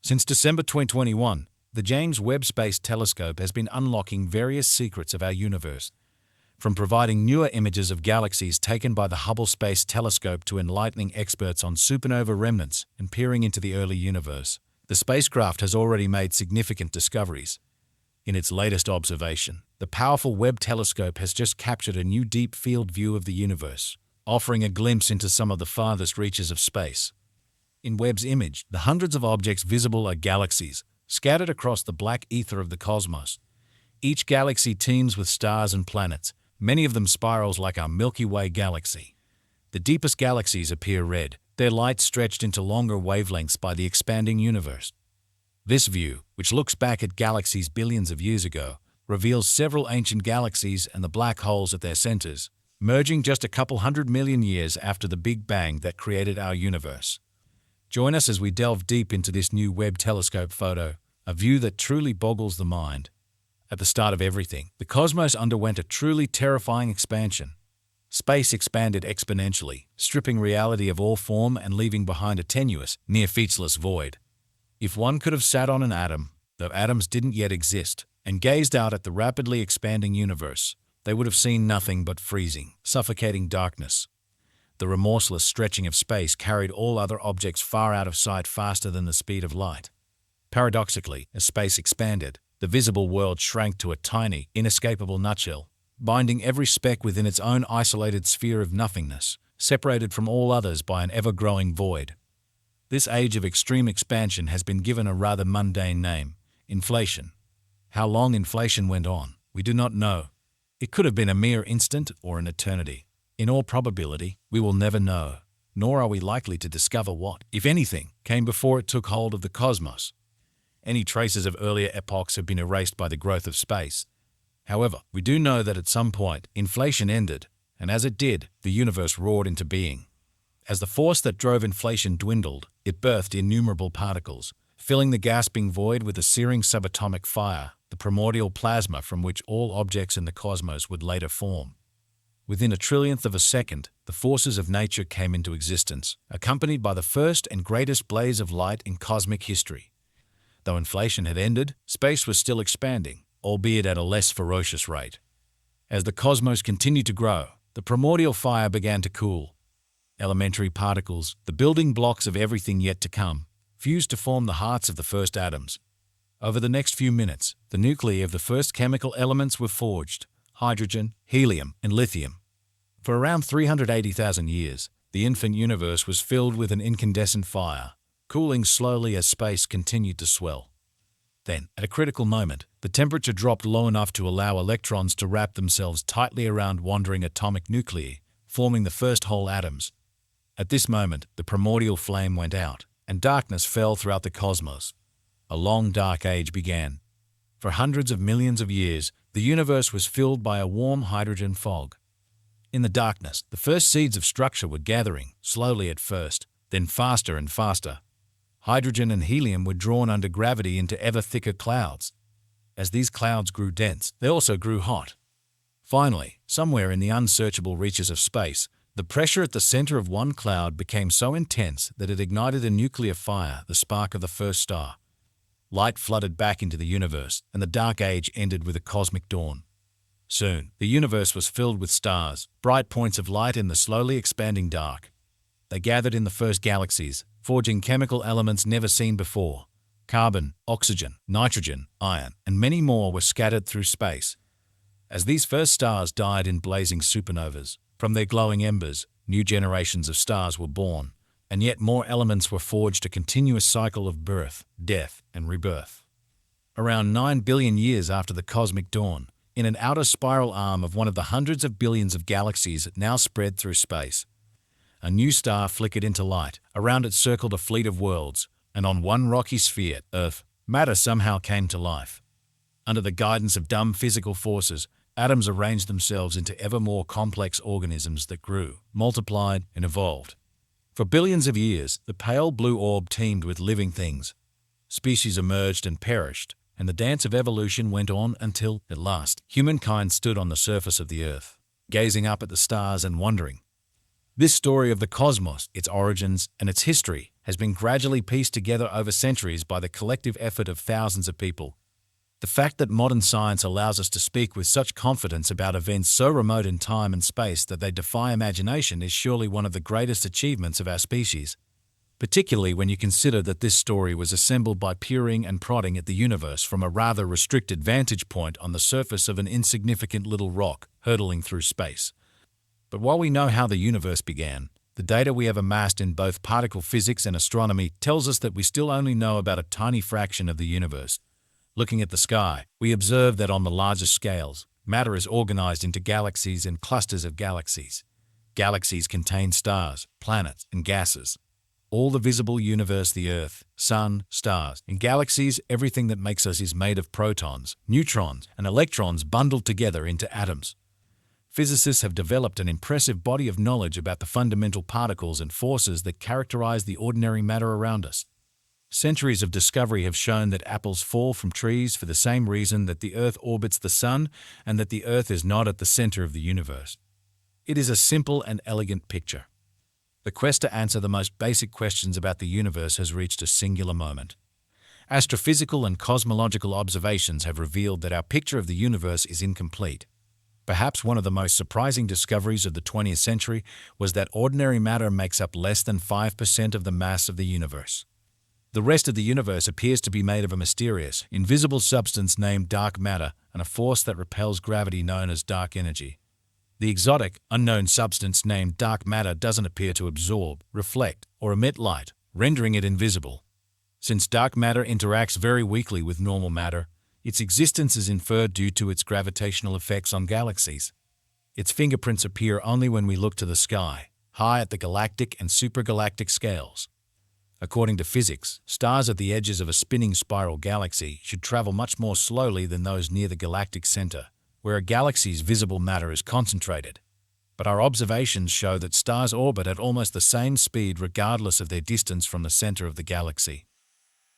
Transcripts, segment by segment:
Since December 2021, the James Webb Space Telescope has been unlocking various secrets of our universe, from providing newer images of galaxies taken by the Hubble Space Telescope to enlightening experts on supernova remnants and peering into the early universe. The spacecraft has already made significant discoveries. In its latest observation, the powerful Webb telescope has just captured a new deep field view of the universe, offering a glimpse into some of the farthest reaches of space. In Webb's image, the hundreds of objects visible are galaxies, scattered across the black ether of the cosmos. Each galaxy teems with stars and planets, many of them spirals like our Milky Way galaxy. The deepest galaxies appear red, their light stretched into longer wavelengths by the expanding universe. This view, which looks back at galaxies billions of years ago, reveals several ancient galaxies and the black holes at their centers, merging just a couple 100 million years after the Big Bang that created our universe. Join us as we delve deep into this new Webb telescope photo, a view that truly boggles the mind. At the start of everything, the cosmos underwent a truly terrifying expansion. Space expanded exponentially, stripping reality of all form and leaving behind a tenuous, near-featureless void. If one could have sat on an atom, though atoms didn't yet exist, and gazed out at the rapidly expanding universe, they would have seen nothing but freezing, suffocating darkness. The remorseless stretching of space carried all other objects far out of sight faster than the speed of light. Paradoxically, as space expanded, the visible world shrank to a tiny, inescapable nutshell, binding every speck within its own isolated sphere of nothingness, separated from all others by an ever-growing void. This age of extreme expansion has been given a rather mundane name: inflation. How long inflation went on, we do not know. It could have been a mere instant or an eternity. In all probability, we will never know, nor are we likely to discover what, if anything, came before it took hold of the cosmos. Any traces of earlier epochs have been erased by the growth of space. However, we do know that at some point, inflation ended, and as it did, the universe roared into being. As the force that drove inflation dwindled, it birthed innumerable particles, filling the gasping void with a searing subatomic fire, the primordial plasma from which all objects in the cosmos would later form. Within a trillionth of a second, the forces of nature came into existence, accompanied by the first and greatest blaze of light in cosmic history. Though inflation had ended, space was still expanding, albeit at a less ferocious rate. As the cosmos continued to grow, the primordial fire began to cool. Elementary particles, the building blocks of everything yet to come, fused to form the hearts of the first atoms. Over the next few minutes, the nuclei of the first chemical elements were forged: hydrogen, helium, and lithium. For around 380,000 years, the infant universe was filled with an incandescent fire, cooling slowly as space continued to swell. Then, at a critical moment, the temperature dropped low enough to allow electrons to wrap themselves tightly around wandering atomic nuclei, forming the first whole atoms. At this moment, the primordial flame went out, and darkness fell throughout the cosmos. A long dark age began. For hundreds of millions of years, the universe was filled by a warm hydrogen fog. In the darkness, the first seeds of structure were gathering, slowly at first, then faster and faster. Hydrogen and helium were drawn under gravity into ever thicker clouds. As these clouds grew dense, they also grew hot. Finally, somewhere in the unsearchable reaches of space, the pressure at the center of one cloud became so intense that it ignited a nuclear fire, the spark of the first star. Light flooded back into the universe, and the dark age ended with a cosmic dawn. Soon, the universe was filled with stars, bright points of light in the slowly expanding dark. They gathered in the first galaxies, forging chemical elements never seen before. Carbon, oxygen, nitrogen, iron, and many more were scattered through space. As these first stars died in blazing supernovas, from their glowing embers, new generations of stars were born, and yet more elements were forged, a continuous cycle of birth, death, and rebirth. Around 9 billion years after the cosmic dawn, in an outer spiral arm of one of the hundreds of billions of galaxies now spread through space, a new star flickered into light. Around it circled a fleet of worlds, and on one rocky sphere, Earth, matter somehow came to life. Under the guidance of dumb physical forces, atoms arranged themselves into ever more complex organisms that grew, multiplied, and evolved. For billions of years, the pale blue orb teemed with living things. Species emerged and perished, and the dance of evolution went on until, at last, humankind stood on the surface of the Earth, gazing up at the stars and wondering, This story of the cosmos, its origins, and its history has been gradually pieced together over centuries by the collective effort of thousands of people. The fact that modern science allows us to speak with such confidence about events so remote in time and space that they defy imagination is surely one of the greatest achievements of our species, particularly when you consider that this story was assembled by peering and prodding at the universe from a rather restricted vantage point on the surface of an insignificant little rock hurtling through space. But while we know how the universe began, the data we have amassed in both particle physics and astronomy tells us that we still only know about a tiny fraction of the universe. Looking at the sky, we observe that on the largest scales, matter is organized into galaxies and clusters of galaxies. Galaxies contain stars, planets, and gases. All the visible universe, the Earth, Sun, stars, and galaxies, everything that makes us is made of protons, neutrons, and electrons bundled together into atoms. Physicists have developed an impressive body of knowledge about the fundamental particles and forces that characterize the ordinary matter around us. Centuries of discovery have shown that apples fall from trees for the same reason that the Earth orbits the Sun and that the Earth is not at the center of the universe. It is a simple and elegant picture. The quest to answer the most basic questions about the universe has reached a singular moment. Astrophysical and cosmological observations have revealed that our picture of the universe is incomplete. Perhaps one of the most surprising discoveries of the 20th century was that ordinary matter makes up less than 5% of the mass of the universe. The rest of the universe appears to be made of a mysterious, invisible substance named dark matter and a force that repels gravity known as dark energy. The exotic, unknown substance named dark matter doesn't appear to absorb, reflect, or emit light, rendering it invisible. Since dark matter interacts very weakly with normal matter, its existence is inferred due to its gravitational effects on galaxies. Its fingerprints appear only when we look to the sky, high at the galactic and supergalactic scales. According to physics, stars at the edges of a spinning spiral galaxy should travel much more slowly than those near the galactic center, where a galaxy's visible matter is concentrated. But our observations show that stars orbit at almost the same speed regardless of their distance from the center of the galaxy.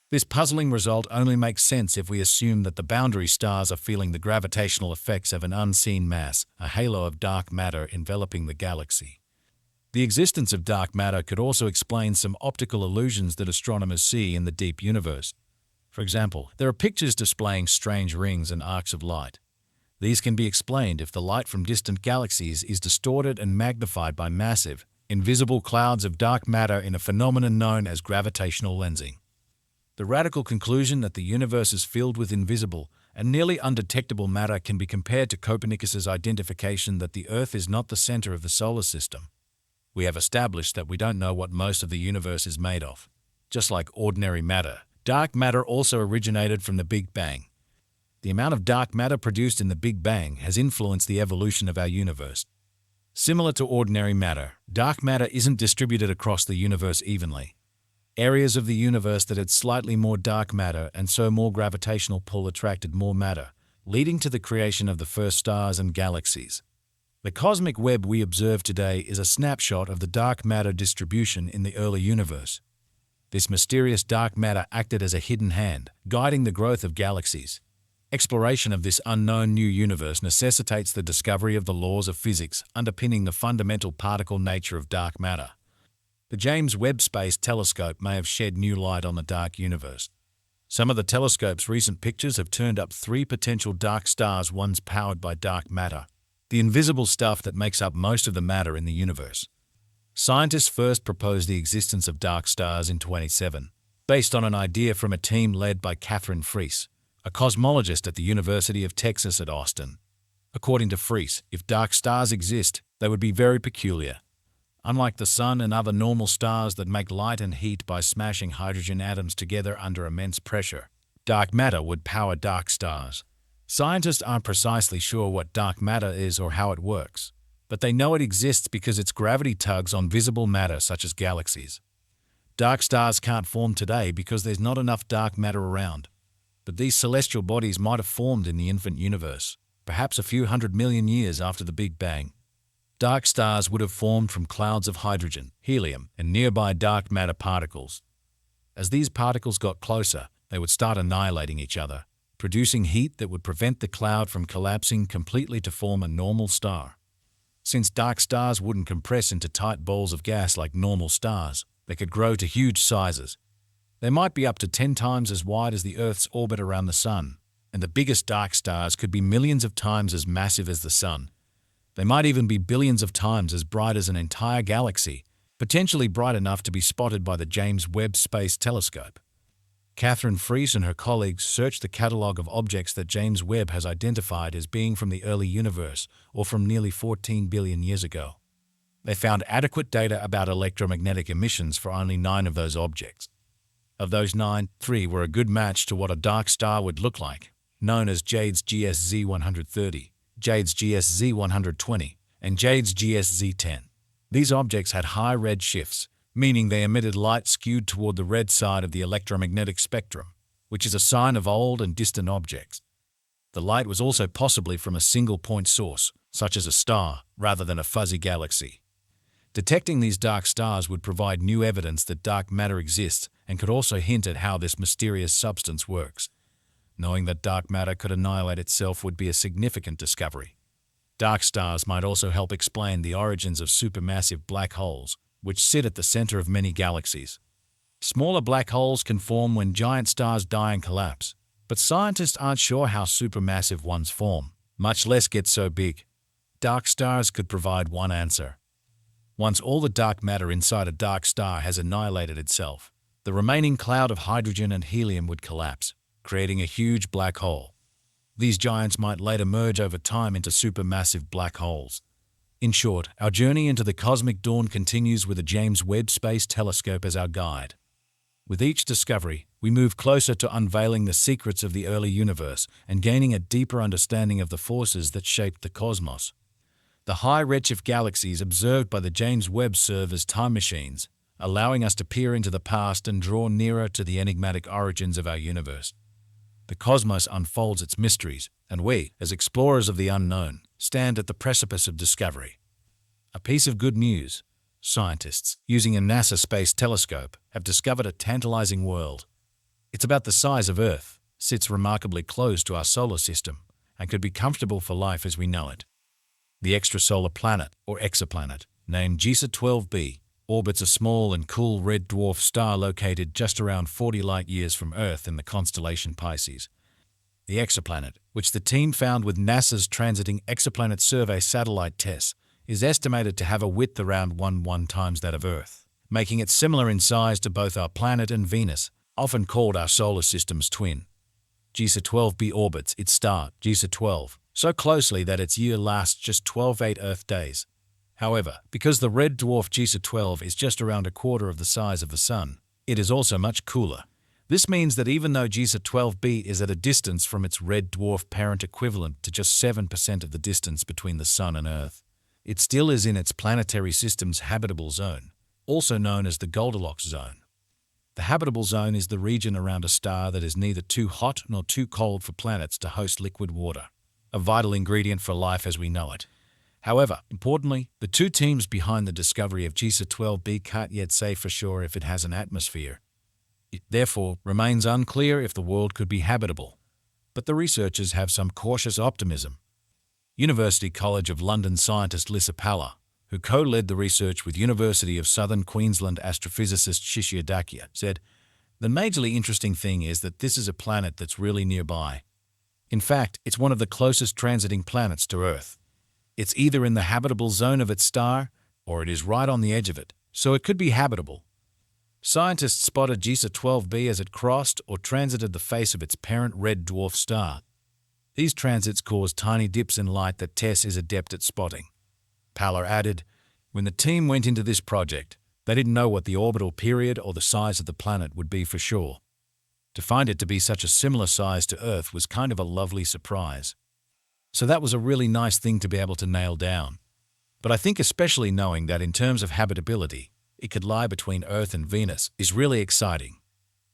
This puzzling result only makes sense if we assume that the boundary stars are feeling the gravitational effects of an unseen mass, a halo of dark matter enveloping the galaxy. The existence of dark matter could also explain some optical illusions that astronomers see in the deep universe. For example, there are pictures displaying strange rings and arcs of light. These can be explained if the light from distant galaxies is distorted and magnified by massive, invisible clouds of dark matter in a phenomenon known as gravitational lensing. The radical conclusion that the universe is filled with invisible and nearly undetectable matter can be compared to Copernicus's identification that the Earth is not the center of the solar system. We have established that we don't know what most of the universe is made of. Just like ordinary matter, dark matter also originated from the Big Bang. The amount of dark matter produced in the Big Bang has influenced the evolution of our universe. Similar to ordinary matter, dark matter isn't distributed across the universe evenly. Areas of the universe that had slightly more dark matter and so more gravitational pull attracted more matter, leading to the creation of the first stars and galaxies. The cosmic web we observe today is a snapshot of the dark matter distribution in the early universe. This mysterious dark matter acted as a hidden hand, guiding the growth of galaxies. Exploration of this unknown new universe necessitates the discovery of the laws of physics underpinning the fundamental particle nature of dark matter. The James Webb Space Telescope may have shed new light on the dark universe. Some of the telescope's recent pictures have turned up 3 potential dark stars once powered by dark matter, the invisible stuff that makes up most of the matter in the universe. Scientists first proposed the existence of dark stars in 2007, based on an idea from a team led by Catherine Fries, a cosmologist at the University of Texas at Austin. According to Fries, if dark stars exist, they would be very peculiar. Unlike the Sun and other normal stars that make light and heat by smashing hydrogen atoms together under immense pressure, dark matter would power dark stars. Scientists aren't precisely sure what dark matter is or how it works, but they know it exists because its gravity tugs on visible matter such as galaxies. Dark stars can't form today because there's not enough dark matter around, but these celestial bodies might have formed in the infant universe, perhaps a few 100 million years after the Big Bang. Dark stars would have formed from clouds of hydrogen, helium, and nearby dark matter particles. As these particles got closer, they would start annihilating each other, producing heat that would prevent the cloud from collapsing completely to form a normal star. Since dark stars wouldn't compress into tight balls of gas like normal stars, they could grow to huge sizes. They might be up to 10 times as wide as the Earth's orbit around the Sun, and the biggest dark stars could be millions of times as massive as the Sun. They might even be billions of times as bright as an entire galaxy, potentially bright enough to be spotted by the James Webb Space Telescope. Catherine Fries and her colleagues searched the catalogue of objects that James Webb has identified as being from the early universe, or from nearly 14 billion years ago. They found adequate data about electromagnetic emissions for only 9 of those objects. Of those 9, 3 were a good match to what a dark star would look like, known as Jade's GSZ 130, Jade's GSZ 120, and Jade's GSZ 10. These objects had high red shifts, meaning they emitted light skewed toward the red side of the electromagnetic spectrum, which is a sign of old and distant objects. The light was also possibly from a single-point source, such as a star, rather than a fuzzy galaxy. Detecting these dark stars would provide new evidence that dark matter exists and could also hint at how this mysterious substance works. Knowing that dark matter could annihilate itself would be a significant discovery. Dark stars might also help explain the origins of supermassive black holes, which sit at the center of many galaxies. Smaller black holes can form when giant stars die and collapse, but scientists aren't sure how supermassive ones form, much less get so big. Dark stars could provide one answer. Once all the dark matter inside a dark star has annihilated itself, the remaining cloud of hydrogen and helium would collapse, creating a huge black hole. These giants might later merge over time into supermassive black holes. In short, our journey into the cosmic dawn continues with the James Webb Space Telescope as our guide. With each discovery, we move closer to unveiling the secrets of the early universe and gaining a deeper understanding of the forces that shaped the cosmos. The high redshift galaxies observed by the James Webb serve as time machines, allowing us to peer into the past and draw nearer to the enigmatic origins of our universe. The cosmos unfolds its mysteries, and we, as explorers of the unknown, stand at the precipice of discovery. A piece of good news: scientists, using a NASA space telescope, have discovered a tantalizing world. It's about the size of Earth, sits remarkably close to our solar system, and could be comfortable for life as we know it. The extrasolar planet, or exoplanet, named GISA 12b, orbits a small and cool red dwarf star located just around 40 light-years from Earth in the constellation Pisces. The exoplanet, which the team found with NASA's Transiting Exoplanet Survey satellite TESS, is estimated to have a width around 1 times that of Earth, making it similar in size to both our planet and Venus, often called our solar system's twin. GISA 12b orbits its star, GISA 12, so closely that its year lasts just 12 Earth days. However, because the red dwarf GISA 12 is just around a quarter of the size of the Sun, it is also much cooler. This means that even though GISA 12b is at a distance from its red dwarf parent equivalent to just 7% of the distance between the Sun and Earth, it still is in its planetary system's habitable zone, also known as the Goldilocks zone. The habitable zone is the region around a star that is neither too hot nor too cold for planets to host liquid water, a vital ingredient for life as we know it. However, importantly, the two teams behind the discovery of GISA 12b can't yet say for sure if it has an atmosphere. It therefore remains unclear if the world could be habitable. But the researchers have some cautious optimism. University College of London scientist Lisa Palla, who co-led the research with University of Southern Queensland astrophysicist Shishir Dakia, said, "The majorly interesting thing is that this is a planet that's really nearby. In fact, it's one of the closest transiting planets to Earth. It's either in the habitable zone of its star, or it is right on the edge of it, so it could be habitable." Scientists spotted GISA 12b as it crossed or transited the face of its parent red dwarf star. These transits cause tiny dips in light that TESS is adept at spotting. Palla added, "When the team went into this project, they didn't know what the orbital period or the size of the planet would be for sure. To find it to be such a similar size to Earth was kind of a lovely surprise. So that was a really nice thing to be able to nail down. But I think especially knowing that in terms of habitability, it could lie between Earth and Venus is really exciting.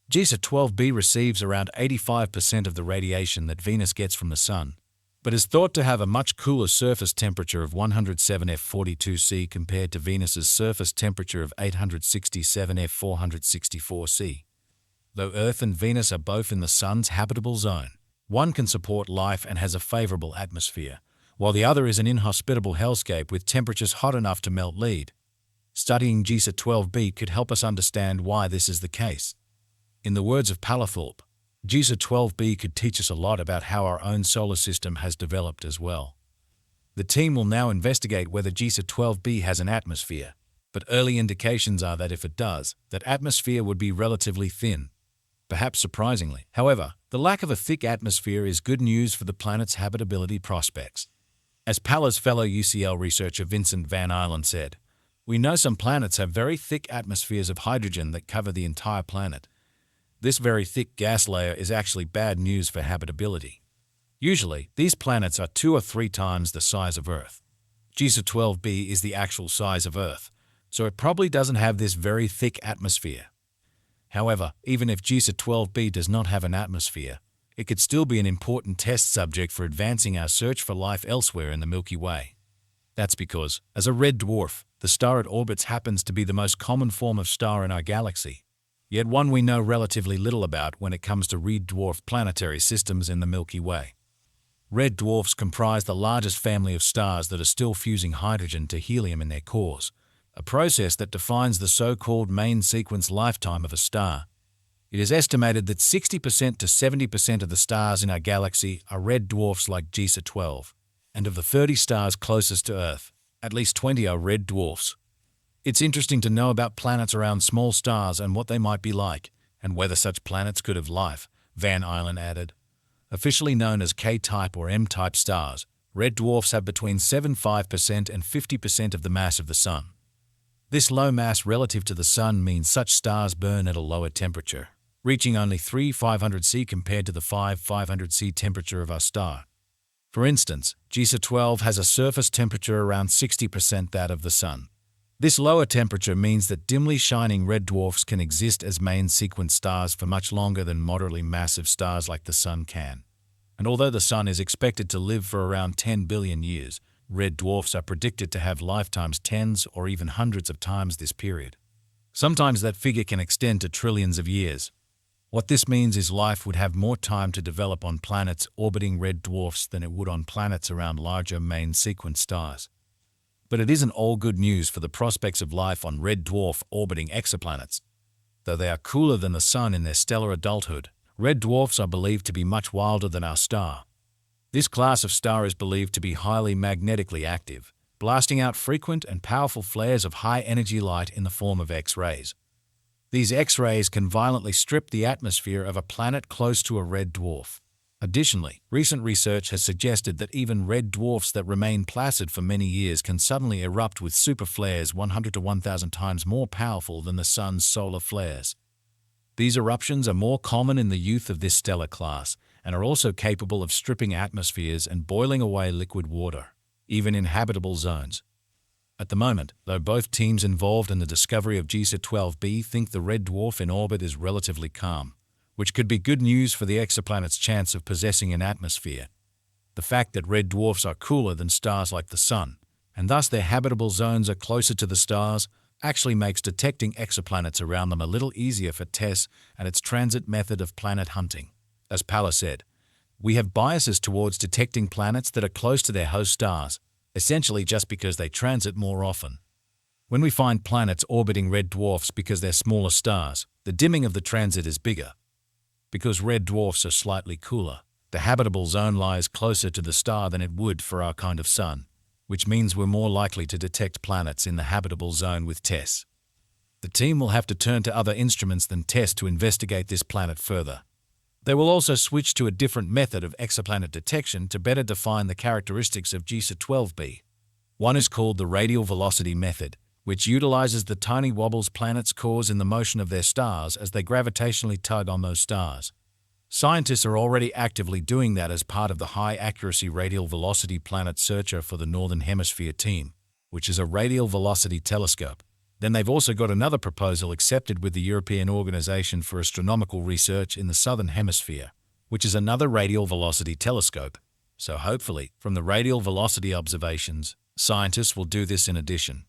GISA 12b receives around 85% of the radiation that Venus gets from the Sun, but is thought to have a much cooler surface temperature of 107 F42 C compared to Venus's surface temperature of 867 F464 C. Though Earth and Venus are both in the Sun's habitable zone, one can support life and has a favorable atmosphere, while the other is an inhospitable hellscape with temperatures hot enough to melt lead. Studying GISA 12b could help us understand why this is the case. In the words of Palathorpe, GISA 12b could teach us a lot about how our own solar system has developed as well. The team will now investigate whether GISA 12b has an atmosphere, but early indications are that if it does, that atmosphere would be relatively thin, perhaps surprisingly. However, the lack of a thick atmosphere is good news for the planet's habitability prospects. As Pala's fellow UCL researcher Vincent Van Eilen said, "We know some planets have very thick atmospheres of hydrogen that cover the entire planet. This very thick gas layer is actually bad news for habitability. Usually, these planets are 2 or 3 times the size of Earth. GISA 12b is the actual size of Earth, so it probably doesn't have this very thick atmosphere. However, even if GISA 12b does not have an atmosphere, it could still be an important test subject for advancing our search for life elsewhere in the Milky Way. That's because, as a red dwarf, the star it orbits happens to be the most common form of star in our galaxy, yet one we know relatively little about when it comes to red dwarf planetary systems in the Milky Way. Red dwarfs comprise the largest family of stars that are still fusing hydrogen to helium in their cores, a process that defines the so-called main sequence lifetime of a star. It is estimated that 60% to 70% of the stars in our galaxy are red dwarfs like GISA 12, and of the 30 stars closest to Earth, at least 20 are red dwarfs. It's interesting to know about planets around small stars and what they might be like, and whether such planets could have life," Van Eilen added. Officially known as K-type or M-type stars, red dwarfs have between 75% and 50% of the mass of the Sun. This low mass relative to the Sun means such stars burn at a lower temperature, reaching only 3,500 C compared to the 5,500 C temperature of our star. For instance, GISA 12 has a surface temperature around 60% that of the Sun. This lower temperature means that dimly shining red dwarfs can exist as main sequence stars for much longer than moderately massive stars like the Sun can. And although the Sun is expected to live for around 10 billion years, red dwarfs are predicted to have lifetimes tens or even hundreds of times this period. Sometimes that figure can extend to trillions of years. What this means is life would have more time to develop on planets orbiting red dwarfs than it would on planets around larger main sequence stars. But it isn't all good news for the prospects of life on red dwarf orbiting exoplanets. Though they are cooler than the Sun in their stellar adulthood, red dwarfs are believed to be much wilder than our star. This class of star is believed to be highly magnetically active, blasting out frequent and powerful flares of high-energy light in the form of X-rays. These X-rays can violently strip the atmosphere of a planet close to a red dwarf. Additionally, recent research has suggested that even red dwarfs that remain placid for many years can suddenly erupt with superflares 100 to 1,000 times more powerful than the Sun's solar flares. These eruptions are more common in the youth of this stellar class and are also capable of stripping atmospheres and boiling away liquid water, even in habitable zones. At the moment, though both teams involved in the discovery of GISA 12b think the red dwarf in orbit is relatively calm, which could be good news for the exoplanet's chance of possessing an atmosphere. The fact that red dwarfs are cooler than stars like the Sun, and thus their habitable zones are closer to the stars, actually makes detecting exoplanets around them a little easier for TESS and its transit method of planet hunting. As Pala said, "We have biases towards detecting planets that are close to their host stars, essentially just because they transit more often. When we find planets orbiting red dwarfs because they're smaller stars, the dimming of the transit is bigger. Because red dwarfs are slightly cooler, the habitable zone lies closer to the star than it would for our kind of Sun, which means we're more likely to detect planets in the habitable zone with TESS. The team will have to turn to other instruments than TESS to investigate this planet further. They will also switch to a different method of exoplanet detection to better define the characteristics of GISA 12b. One is called the radial velocity method, which utilizes the tiny wobbles planets cause in the motion of their stars as they gravitationally tug on those stars. Scientists are already actively doing that as part of the high-accuracy radial velocity planet searcher for the Northern Hemisphere team, which is a radial velocity telescope. Then they've also got another proposal accepted with the European Organization for Astronomical Research in the Southern Hemisphere, which is another radial velocity telescope. So hopefully, from the radial velocity observations, scientists will do this in addition.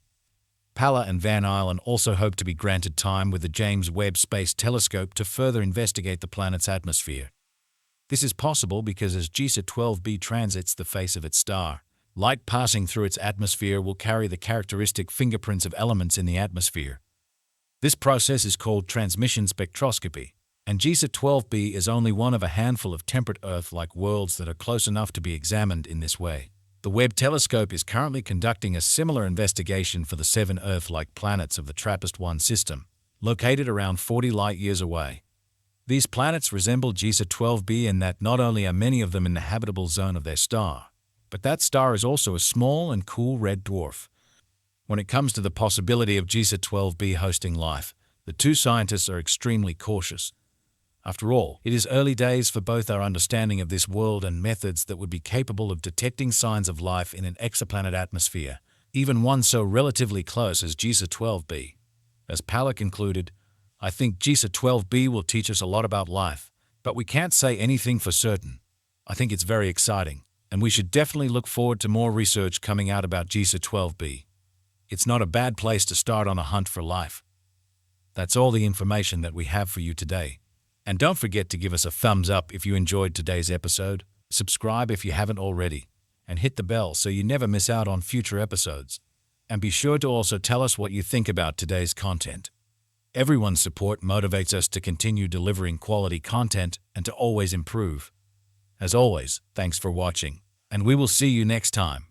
Pala and Van Eilen also hope to be granted time with the James Webb Space Telescope to further investigate the planet's atmosphere. This is possible because as GISA 12b transits the face of its star, Light passing through its atmosphere will carry the characteristic fingerprints of elements in the atmosphere. This process is called transmission spectroscopy, and JISA 12b is only one of a handful of temperate Earth-like worlds that are close enough to be examined in this way. The Webb Telescope is currently conducting a similar investigation for the 7 Earth-like planets of the TRAPPIST-1 system, located around 40 light-years away. These planets resemble JISA 12b in that not only are many of them in the habitable zone of their star, but that star is also a small and cool red dwarf. When it comes to the possibility of JISA 12b hosting life, the two scientists are extremely cautious. After all, it is early days for both our understanding of this world and methods that would be capable of detecting signs of life in an exoplanet atmosphere, even one so relatively close as JISA 12b. As Pala concluded, I think JISA 12b will teach us a lot about life, but we can't say anything for certain. I think it's very exciting, and we should definitely look forward to more research coming out about JISA 12b. It's not a bad place to start on a hunt for life. That's all the information that we have for you today. And don't forget to give us a thumbs up if you enjoyed today's episode, subscribe if you haven't already, and hit the bell so you never miss out on future episodes. And be sure to also tell us what you think about today's content. Everyone's support motivates us to continue delivering quality content and to always improve. As always, thanks for watching, and we will see you next time.